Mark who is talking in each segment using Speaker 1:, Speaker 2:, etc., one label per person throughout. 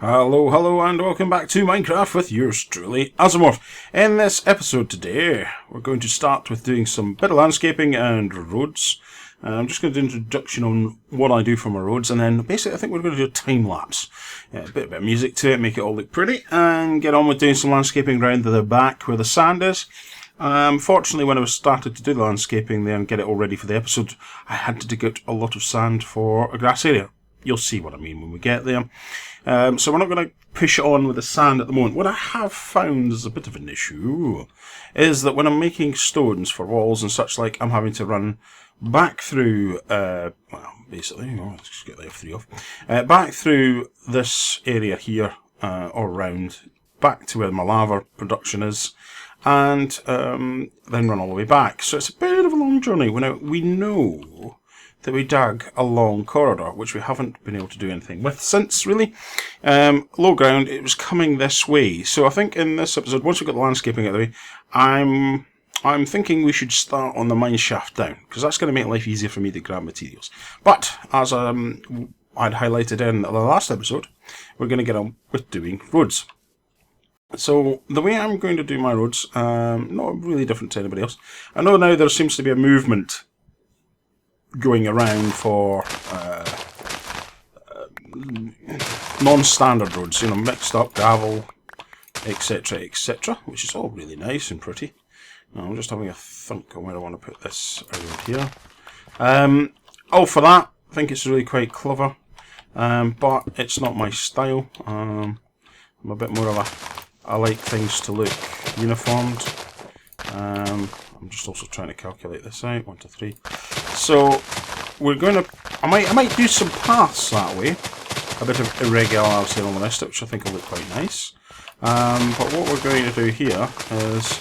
Speaker 1: Hello, hello, and welcome back to Minecraft with yours truly, Azarmorph. In this episode today, we're going to start with doing some bit of landscaping and roads. I'm just going to do an introduction on what I do for my roads, and then basically I think we're going to do a time-lapse. A bit of music to it, make it all look pretty, and get on with doing some landscaping around the back where the sand is. Fortunately, when I started to do the landscaping there and get it all ready for the episode, I had to dig out a lot of sand for a grass area. You'll see what I mean when we get there. So we're not going to push it on with the sand at the moment. What I have found is a bit of an issue is that when I'm making stones for walls and such like, I'm having to run back through, basically, let's just get the F3 off, back through this area here, or around, back to where my lava production is, and then run all the way back. So it's a bit of a long journey. We know that we dug a long corridor, which we haven't been able to do anything with since, really. Low ground, it was coming this way. So I think in this episode, once we've got the landscaping out of the way, I'm thinking we should start on the mine shaft down, because that's going to make life easier for me to grab materials. But, as I'd highlighted in the last episode, we're going to get on with doing roads. So, the way I'm going to do my roads, not really different to anybody else. I know now there seems to be a movement going around for non-standard roads, mixed up gravel, etc, etc, which is all really nice and pretty. Now, I'm just having a think on where I want to put this around here. For that, I think it's really quite clever, but it's not my style. I'm a bit more of I like things to look uniformed. I'm just also trying to calculate this out. 1, 2, 3. So we're going to. I might do some paths that way. A bit of irregularity on the rest of it, which I think will look quite nice. But what we're going to do here is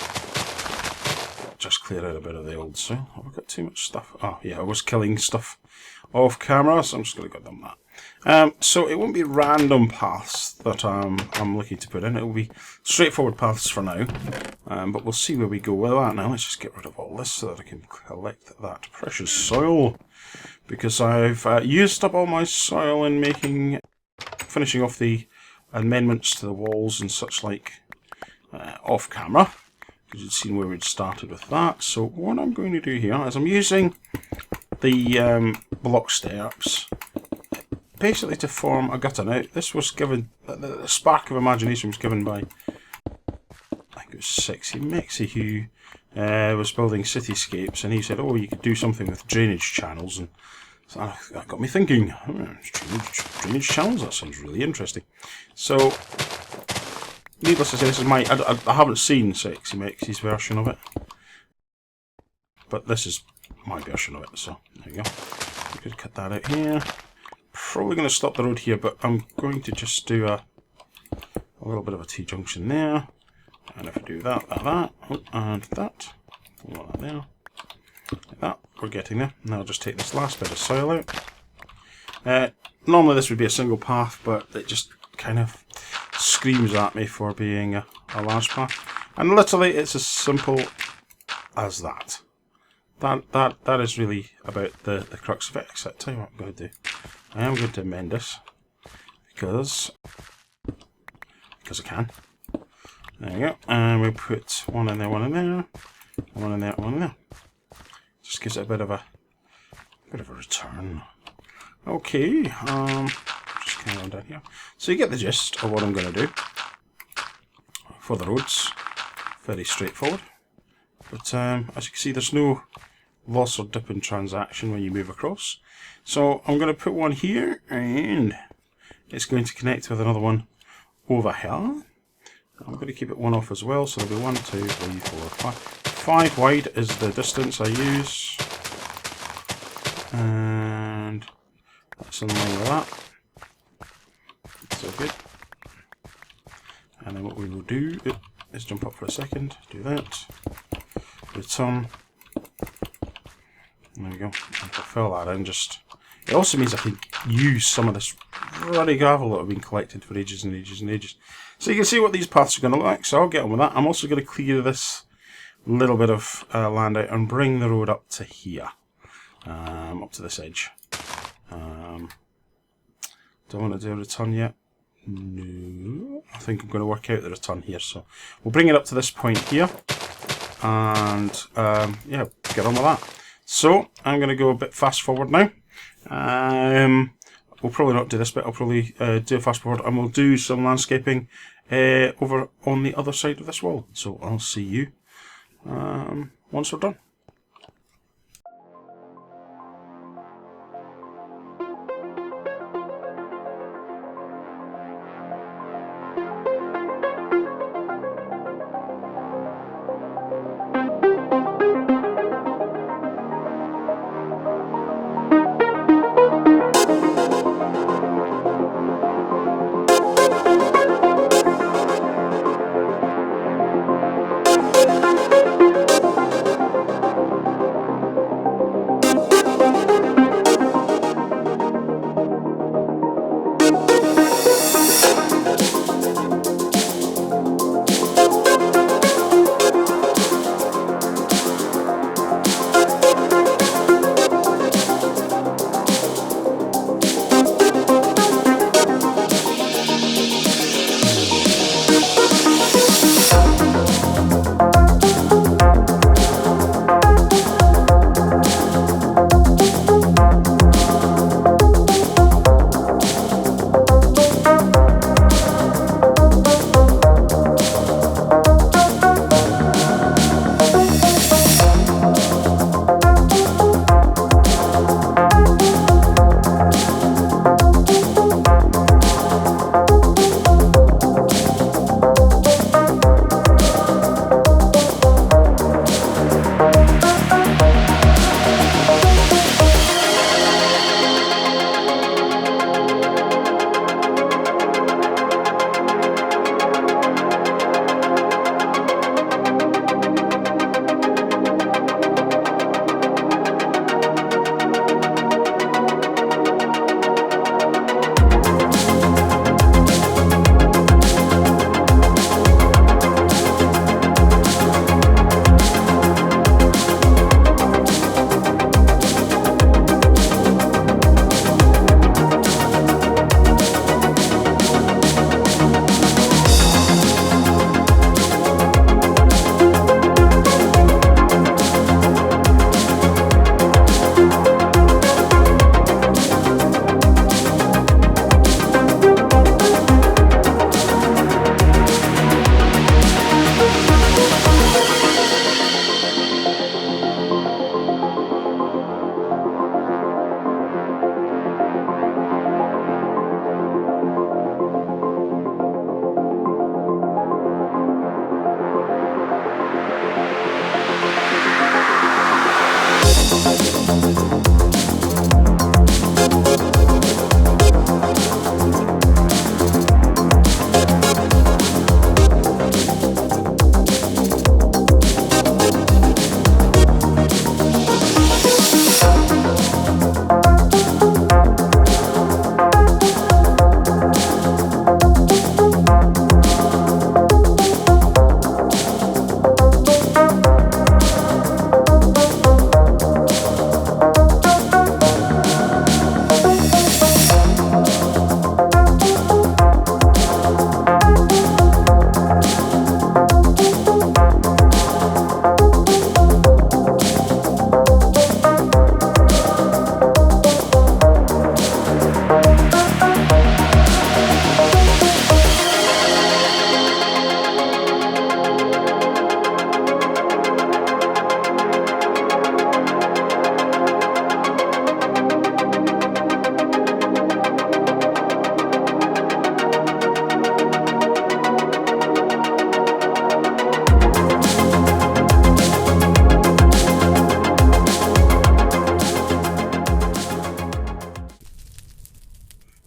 Speaker 1: just clear out a bit of the old soil. Have I got too much stuff? Oh yeah, I was killing stuff off camera, so I'm just going to go down that. So it won't be random paths that I'm looking to put in. It will be straightforward paths for now. But we'll see where we go with that now. Let's just get rid of all this so that I can collect that precious soil. Because I've used up all my soil in finishing off the amendments to the walls and such like off camera. Because you'd seen where we'd started with that. So what I'm going to do here is I'm using the block steps basically to form a gutter. Now, this was given, the spark of imagination was given by, I think it was Sexy Mexy, who was building cityscapes, and he said, oh, you could do something with drainage channels, and so that got me thinking, drainage channels, that sounds really interesting. So, needless to say, this is I haven't seen Sexy Mexy's version of it, but this is my version of it, so there you go. We could cut that out here. Probably going to stop the road here, but I'm going to just do a little bit of a T-junction there. And if I do that, and that, there, like that, we're getting there. Now I'll just take this last bit of soil out. Normally this would be a single path, but it just kind of screams at me for being a large path. And literally it's as simple as that. That is really about the crux of it, except tell you what I'm going to do. I am going to amend this because I can. There you go. And we'll put one in there, one in there, one in there, one in there. Just gives it a bit of a return. Okay. Just kind of down here. So you get the gist of what I'm going to do for the roads. Very straightforward. But as you can see, there's no loss or dip in transaction when you move across. So I'm going to put one here, and it's going to connect with another one over here. I'm going to keep it one off as well, so there'll be 1, 2, 3, 4, 5. 5 wide is the distance I use, and that's in line with that. So good. And then what we will do is jump up for a second, do that, return. There we go. I'll fill that in. It also means I can use some of this ruddy gravel that have been collected for ages and ages and ages. So you can see what these paths are going to look like. So I'll get on with that. I'm also going to clear this little bit of land out and bring the road up to here, up to this edge. Don't want to do a return yet. No, I think I'm going to work out the return here. So we'll bring it up to this point here, and yeah, get on with that. So I'm going to go a bit fast forward now. We'll probably not do this bit. I'll probably do a fast forward, and we'll do some landscaping over on the other side of this wall. So I'll see you once we're done.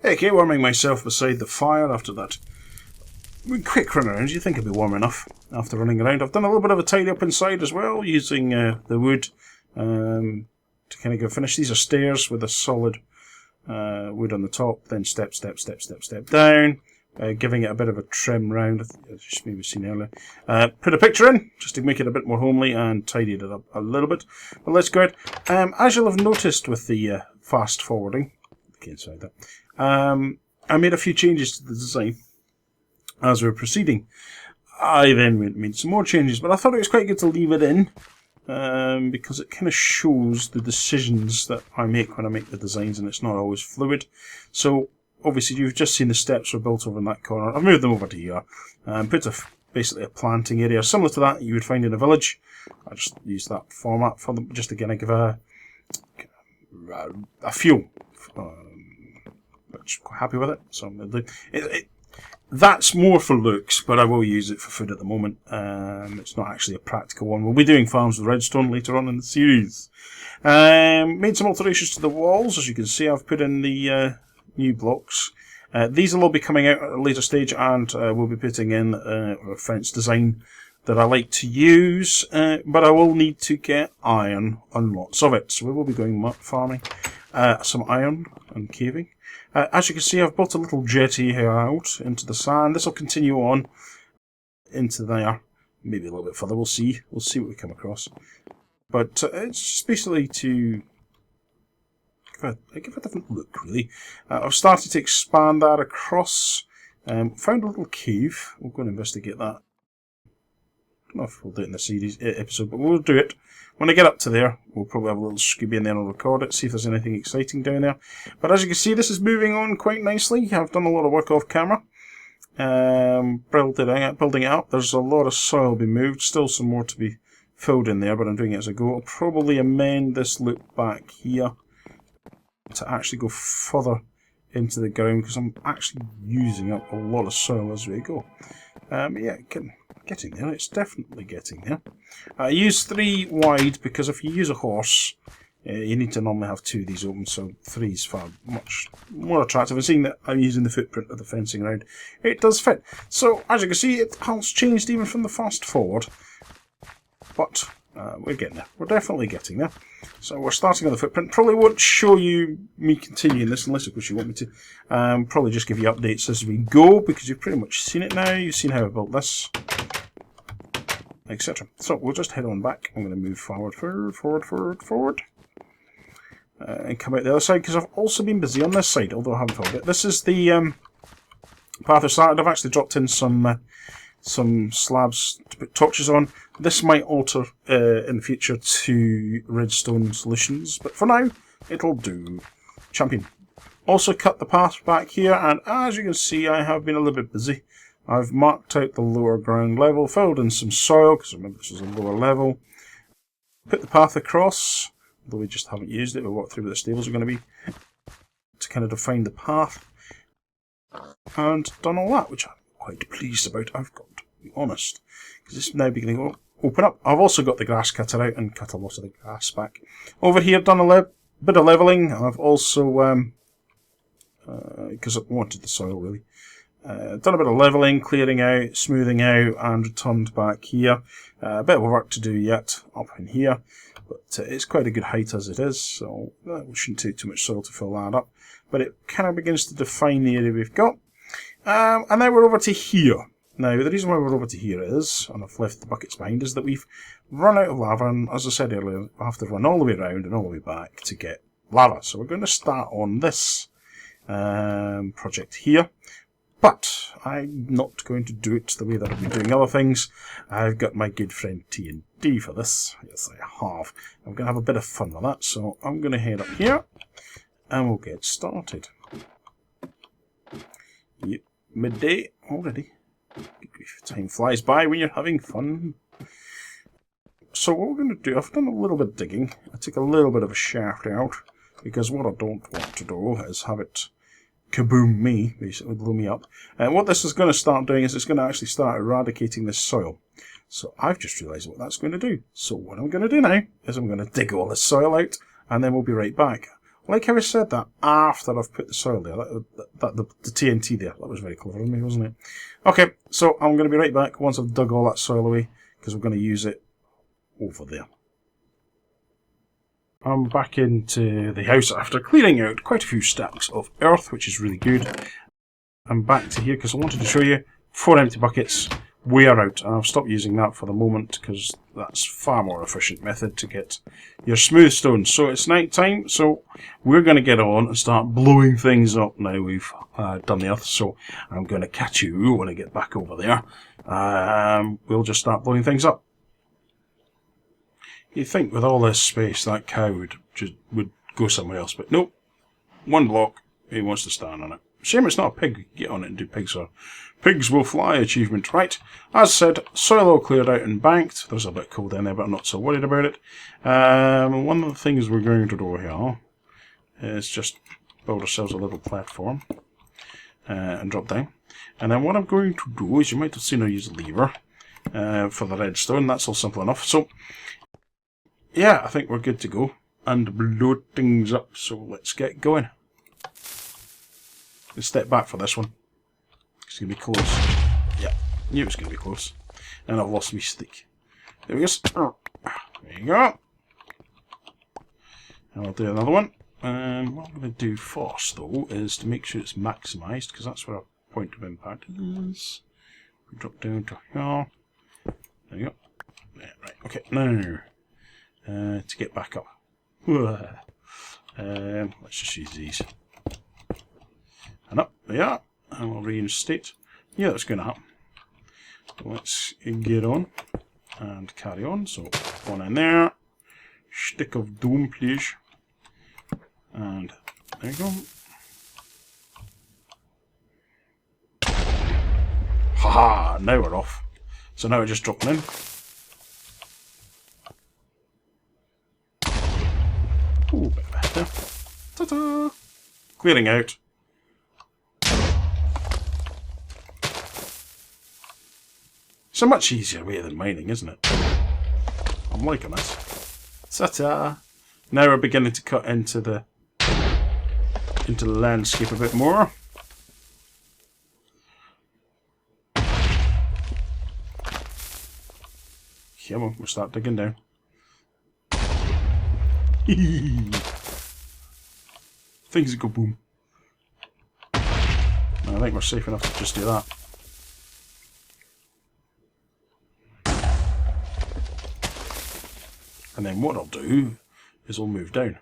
Speaker 1: Okay, warming myself beside the fire after that quick run around. You think it'd be warm enough after running around. I've done a little bit of a tidy up inside as well, using the wood to kind of go finish. These are stairs with a solid wood on the top, then step down, giving it a bit of a trim round, as you maybe seen earlier. Put a picture in, just to make it a bit more homely, and tidied it up a little bit. But let's go ahead. As you'll have noticed with the fast forwarding, okay, inside that, I made a few changes to the design as we were proceeding. I then made some more changes, but I thought it was quite good to leave it in because it kind of shows the decisions that I make when I make the designs, and it's not always fluid. So obviously you've just seen the steps were built over in that corner. I've moved them over to here and put basically a planting area similar to that you would find in a village. I just use that format for them, just again I give a feel, which I'm quite happy with it. So that's more for looks, but I will use it for food at the moment. It's not actually a practical one. We'll be doing farms with redstone later on in the series. Made some alterations to the walls. As you can see, I've put in the new blocks. These will all be coming out at a later stage, and we'll be putting in a fence design that I like to use, but I will need to get iron and lots of it. So we will be going farming some iron and caving. As you can see, I've built a little jetty here out into the sand. This will continue on into there, maybe a little bit further. We'll see. We'll see what we come across. But it's just basically to give a different look, really. I've started to expand that across. Found a little cave. We'll go and investigate that. I don't know if we'll do it in the series episode, but we'll do it. When I get up to there, we'll probably have a little Scooby in there and I'll record it, see if there's anything exciting down there. But as you can see, this is moving on quite nicely. I've done a lot of work off camera. Building it up. There's a lot of soil being moved. Still some more to be filled in there, but I'm doing it as I go. I'll probably amend this loop back here to actually go further into the ground, because I'm actually using up a lot of soil as we go. Yeah, getting there. It's definitely getting there. I use 3 wide because if you use a horse, you need to normally have 2 of these open, so 3 is far much more attractive. And seeing that I'm using the footprint of the fencing around, it does fit. So as you can see, it has changed even from the fast forward, but we're getting there. We're definitely getting there. So we're starting on the footprint. Probably won't show you me continuing this unless of course you want me to. Probably just give you updates as we go, because you've pretty much seen it now. You've seen how I built this, etc. So we'll just head on back. I'm going to move forward, and come out the other side, because I've also been busy on this side, although I haven't filled it. This is the path I started. I've actually dropped in some slabs to put torches on. This might alter in the future to redstone solutions, but for now it'll do. Champion. Also cut the path back here, and as you can see, I have been a little bit busy. I've marked out the lower ground level, filled in some soil, because remember this is a lower level. Put the path across, although we just haven't used it. We'll walk through where the stables are going to be to kind of define the path, and done all that, which I'm quite pleased about. I've got to be honest, because it's now beginning to open up. I've also got the grass cutter out and cut a lot of the grass back. Over here, done a bit of levelling. I've also, because I wanted the soil really, done a bit of levelling, clearing out, smoothing out, and returned back here. A bit of work to do yet up in here, but it's quite a good height as it is, so we shouldn't take too much soil to fill that up. But it kind of begins to define the area we've got. And now we're over to here. Now, the reason why we're over to here is, and I've left the buckets behind, is that we've run out of lava, and as I said earlier, I have to run all the way around and all the way back to get lava. So we're going to start on this project here, but I'm not going to do it the way that I've been doing other things. I've got my good friend TNT for this. Yes, I have. I'm going to have a bit of fun with that, so I'm going to head up here, and we'll get started. Yep, midday already. Time flies by when you're having fun. So what we're going to do, I've done a little bit of digging. I took a little bit of a shaft out, because what I don't want to do is have it kaboom me, basically blow me up. And what this is going to start doing is it's going to actually start eradicating this soil. So I've just realised what that's going to do. So what I'm going to do now is I'm going to dig all this soil out, and then we'll be right back. Like how I said that after I've put the soil there, the TNT there. That was very clever of me, wasn't it? Okay, so I'm going to be right back once I've dug all that soil away, because we're going to use it over there. I'm back into the house after clearing out quite a few stacks of earth, which is really good. I'm back to here because I wanted to show you 4 empty buckets wear out. And I've stopped using that for the moment because that's far more efficient method to get your smooth stone. So it's night time, so we're going to get on and start blowing things up now we've done the earth. So I'm going to catch you when I get back over there. We'll just start blowing things up. You'd think with all this space that cow would go somewhere else, but nope. One block, he wants to stand on it. Shame it's not a pig. Get on it and do pigs, or pigs will fly achievement. Right, as said, soil all cleared out and banked. There's a bit cold in there, but I'm not so worried about it. One of the things we're going to do here is just build ourselves a little platform and drop down. And then what I'm going to do is, you might have seen I use a lever for the redstone. That's all simple enough. So, yeah, I think we're good to go and blow things up. So let's get going. Let's step back for this one. It's going to be close. Yeah, knew it was going to be close. And I've lost my stick. There we go. There you go. And I'll do another one. What I'm going to do first, though, is to make sure it's maximised, because that's where our point of impact is. We drop down to here. There you go. Yeah, right, okay. Now, to get back up. Let's just use these. And up, there you are. And we'll reinstate. Yeah, that's going to happen. Let's get on and carry on. So, one in there. Stick of doom, please. And there you go. Haha, now we're off. So now we're just dropping in. Ooh, a bit better. Ta-ta! Clearing out. It's a much easier way than mining, isn't it? I'm liking this. Ta-ta! Now we're beginning to cut into the landscape a bit more. Come on, we'll start digging down. Things go boom. I think we're safe enough to just do that. And then what I'll do is I'll move down.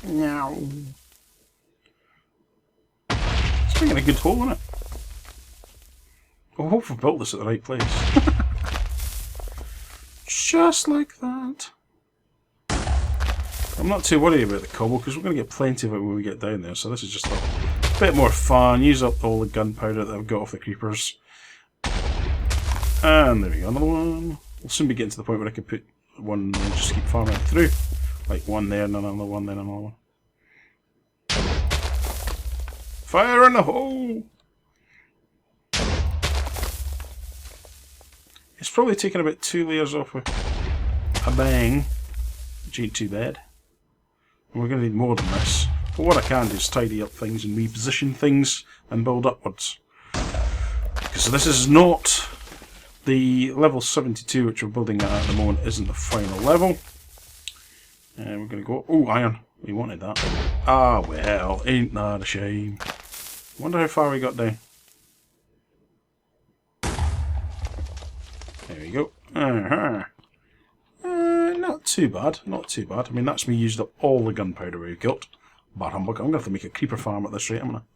Speaker 1: Meow. It's making a good hole in it. I hope I've built this at the right place. Just like that. I'm not too worried about the cobble because we're going to get plenty of it when we get down there. So this is just a bit more fun. Use up all the gunpowder that I've got off the creepers. And there we go, another one. We'll soon be getting to the point where I can put one and just keep farming it through. Like one there, and another one, then another one. Fire in the hole! It's probably taken about 2 layers off with a bang, which ain't too bad. And we're going to need more than this. But what I can do is tidy up things and reposition things and build upwards. Because this is not the level 72 which we're building at the moment, isn't the final level. And we're going to go... Oh, iron. We wanted that. Ah, well, ain't that a shame. Wonder how far we got down. There we go. Not too bad, not too bad. I mean, that's me used up all the gunpowder we've got. Bar humbug. I'm going to have to make a creeper farm at this rate, I'm going to...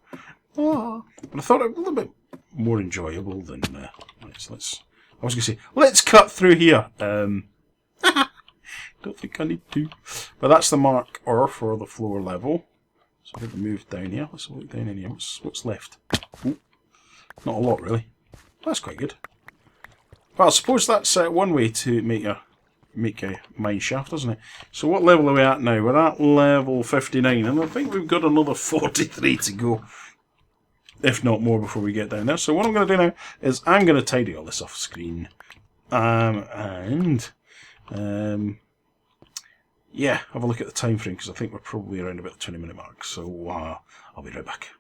Speaker 1: Oh, but I thought it was a little bit more enjoyable than... let's... I was going to say, let's cut through here. Don't think I need to. But that's the marker for the floor level. So I'm going to move down here. Let's look down in here. What's left? Ooh, not a lot, really. That's quite good. Well, I suppose that's one way to make a mine shaft, isn't it? So what level are we at now? We're at level 59, and I think we've got another 43 to go. If not more before we get down there. So what I'm going to do now is I'm going to tidy all this off screen. Yeah, have a look at the time frame because I think we're probably around about the 20-minute mark. So I'll be right back.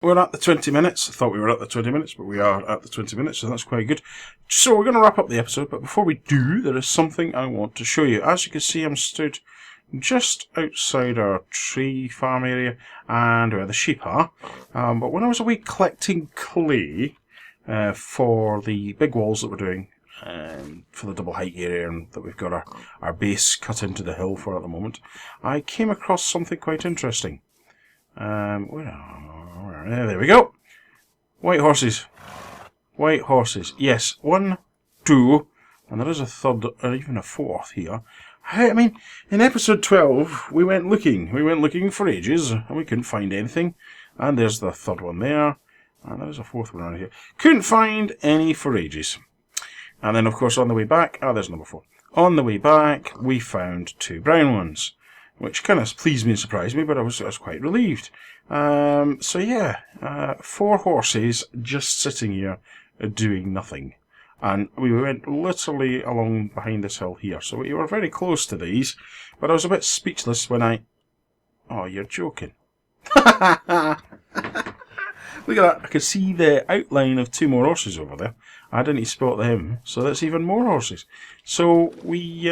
Speaker 1: We're at the 20 minutes. I thought we were at the 20 minutes, but we are at the 20 minutes, so that's quite good. So we're going to wrap up the episode, but before we do, there is something I want to show you. As you can see, I'm stood just outside our tree farm area and where the sheep are. But when I was away collecting clay for the big walls that we're doing, for the double height area and that we've got our base cut into the hill for at the moment, I came across something quite interesting. There we go. White horses. White horses. Yes, 1, 2, and there is a third or even a fourth here. I mean, in episode 12, we went looking. We went looking for ages, and we couldn't find anything. And there's the third one there. And there's a fourth one around here. Couldn't find any for ages. And then, of course, on the way back... there's number 4. On the way back, we found 2 brown ones, which kind of pleased me and surprised me, but I was quite relieved. So, yeah, 4 horses just sitting here doing nothing. And we went literally along behind this hill here. So we were very close to these, but I was a bit speechless when I... Oh, you're joking. Look at that. I could see the outline of 2 more horses over there. I didn't spot them, so that's even more horses. So we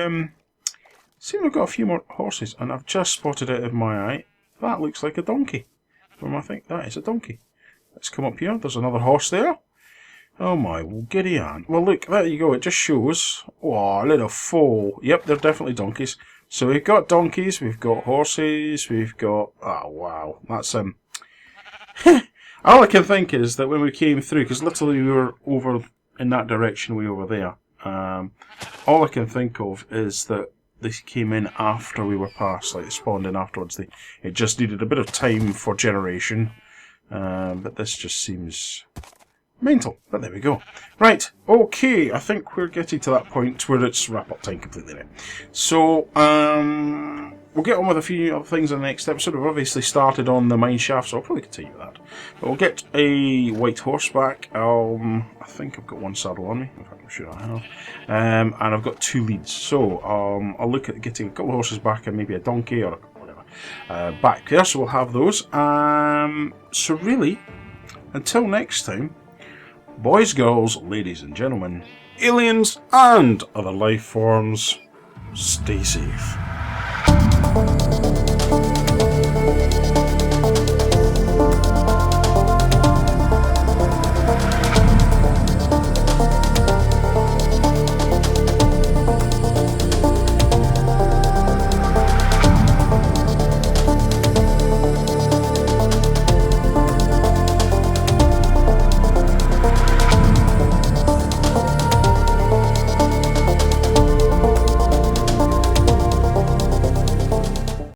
Speaker 1: seem to have got a few more horses, and I've just spotted out of my eye. That looks like a donkey. I think that is a donkey. Let's come up here. There's another horse there. Oh my giddy aunt. Well, look, there you go. It just shows. Oh, a little foal. Yep, they're definitely donkeys. So we've got donkeys, we've got horses, we've got... Oh, wow. That's, all I can think is that when we came through, because literally we were over in that direction, way over there, all I can think of is that they came in after we were past, like, spawned in afterwards. It just needed a bit of time for generation, but this just seems... mental, but there we go. Right, okay, I think we're getting to that point where it's wrap-up time completely now. So, we'll get on with a few other things in the next episode. We've obviously started on the mine shaft, so I'll probably continue with that. But we'll get a white horse back. I think I've got 1 saddle on me. In fact, I'm sure I have. And I've got 2 leads. So, I'll look at getting a couple of horses back and maybe a donkey or whatever back there. So we'll have those. So really, until next time, boys, girls, ladies and gentlemen, aliens and other life forms, stay safe.